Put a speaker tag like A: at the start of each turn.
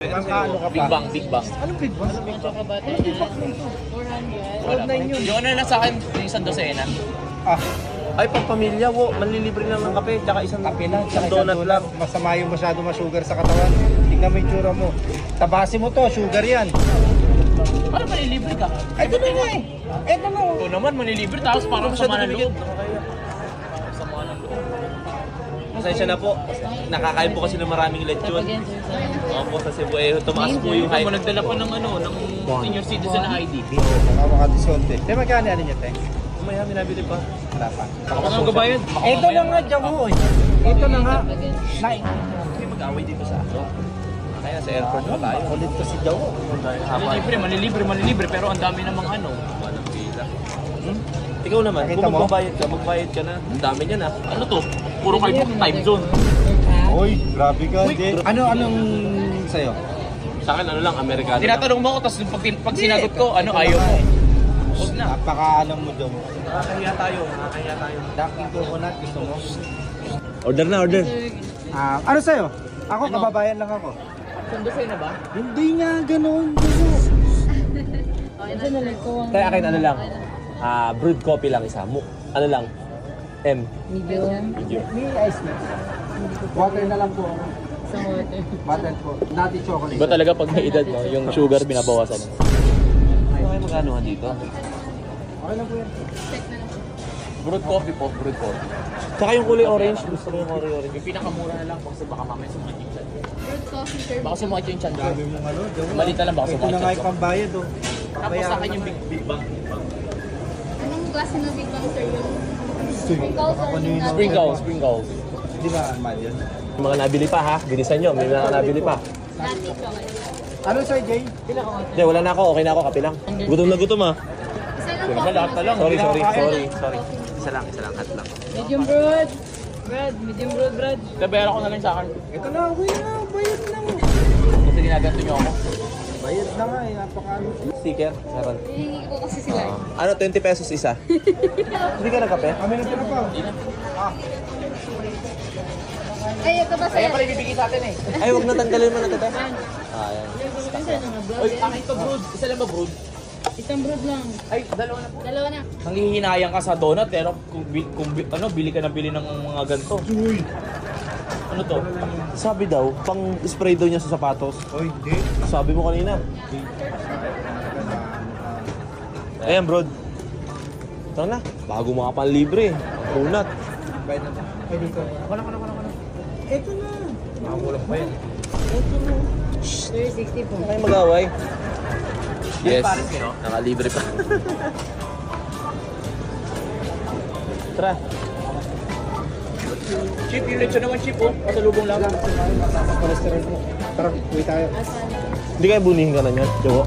A: Ano ka
B: Big
A: pa?
B: Bang, Big Bang.
A: Anong big bang?
C: Anong big bang na ito? 400.
B: Wala.
A: 9 yun.
B: Yung ano lang sa akin, yung isang dosena.
A: Ah,
D: Ay, pang pamilya, wo. Manlilibre lang ng kape, tsaka isang
A: kape lang, tsaka
D: donut
A: isang
D: lang.
A: Masama yung masyado masugar sa katawan. Tingnan mo yung tsura mo. Tabasin mo to, sugar yan.
B: Paano manilibre ka?
A: Ay, ito na nga eh. Ito na.
B: Ito naman, manilibre tapos parang sama ng loob. Sama ng loob.
D: Pasensya na po. Nakakain po kasi ng maraming lechon. Opo, sa Cebu, tumaas po yung
B: Ay,
D: hype.
B: mo nagdala pa ng ano, ng senior citizen na ID.
A: Nakakadisonte. Te, magkano ano niya, te?
D: Umaya, minabili pa.
A: Wala pa.
B: Ako na magbabayad.
A: Ito na nga, Jamu eh. Ito na nga.
D: Hindi mag-away dito sa ako. Kaya sa airport pa tayo.
A: Ulit to si Jamu.
B: Manilibre, pero ang dami namang ano.
D: Walang pila. Ikaw naman,
A: Nakita
D: kung
A: mo?
D: magbayad ka na. Ang dami niya na.
B: Ano to? Puro kayo time zone.
A: Uy, grabe ka. Anong sa'yo?
D: Sa akin, ano lang, Amerikano lang.
B: Tinatanong mo ako, tapos pag sinagot ko, ano, ayaw mo. Huwag na.
A: Napaka mo, Jamu.
D: Nakakahiya tayo.
A: Dunkin' coconut, gusto mo?
D: Order na, order.
A: Ano sa'yo? Ako, kababayan lang ako.
B: Sundo sa'yo na ba?
A: Hindi nga ganun.
D: Kaya akin, ano lang, brewed coffee lang isa. Ano lang, M.
C: Medium.
A: May ice na. Water na lang po. Water po. Nati chocolate.
B: Iba talaga pag may edad, no? Yung sugar binabawasan.
D: Ay, magkano nga dito?
A: Okay lang po yan.
B: Brewed coffee po, brewed coffee.
D: Tsaka yung kulay orange, gusto ko yung orange.
B: Yung pinakamura na lang kasi baka mamaya sumakit yung chan.
C: Fruit coffee, sir.
B: Baka sumakit yung chan.
A: Grabe mong ano, Jamu.
B: Malita lang baka
A: Ito na
B: sumakit
A: nga
B: yung
A: yung
B: chan.
A: pambayad oh.
B: Tapos sa akin yung Big Bang.
C: Anong klase ng big bang, sir? Yung sprinkles or yung
B: Sprinkles.
A: Di ba, Armad yun?
D: Yung mga nabili pa ha, bilisan nyo, may mga nabili pa.
C: Nati chocolate.
A: Ano sa'yo, Jay?
D: Hindi, wala na ako, okay na ako, kape lang. Gutom na gutom ha.
C: Isa lang
B: Diba, lahat na lang.
D: Sorry. Isa lang, hot lang.
C: Medium broad. Medium broad, Brad.
B: Tabayaran ko na lang sa akin.
A: Ito na, okay na. Bayad na mo.
B: Kasi ginaganto nyo ako.
A: Bayad na nga eh. Napakano.
D: Sticker, meron.
C: Hihingi ko kasi sila.
D: Ano, 20 pesos isa? Hindi ka nagkape?
A: Kami na pala pa.
C: Ay, ito ba, sir?
B: Kaya pala ibibigay sa atin eh.
D: Ay, huwag na tanggalin mo na tete.
C: Ayan.
D: Ayan.
B: Oy, akin to brood. Isa lang ba brood?
C: Isang broad lang.
B: Ay, dalawa na po.
C: Dalawa na.
B: Nanghihinayang ka sa donut pero bili ka na bili ng mga ganito. Ano to?
D: Sabi daw, pang spray daw niya sa sapatos.
A: Oh, hindi.
D: Sabi mo kanina. Ayan, bro. Ito na, bago mga panlibre. Donut.
A: Bayad na. Ay, dito. Wala. Ito na.
B: Makakulang pa yan.
C: Sir, 60 po.
D: Huwag kayong mag-away. Yes.
B: Paris kayo?
D: Nakalibre pa. Tara.
B: Cheap yung lechon naman cheap oh. Pasalubong lang.
A: Cholesterol mo. Tara, uwi tayo.
C: Asan?
D: Hindi kayo bunihin ka na niyan, Jowo.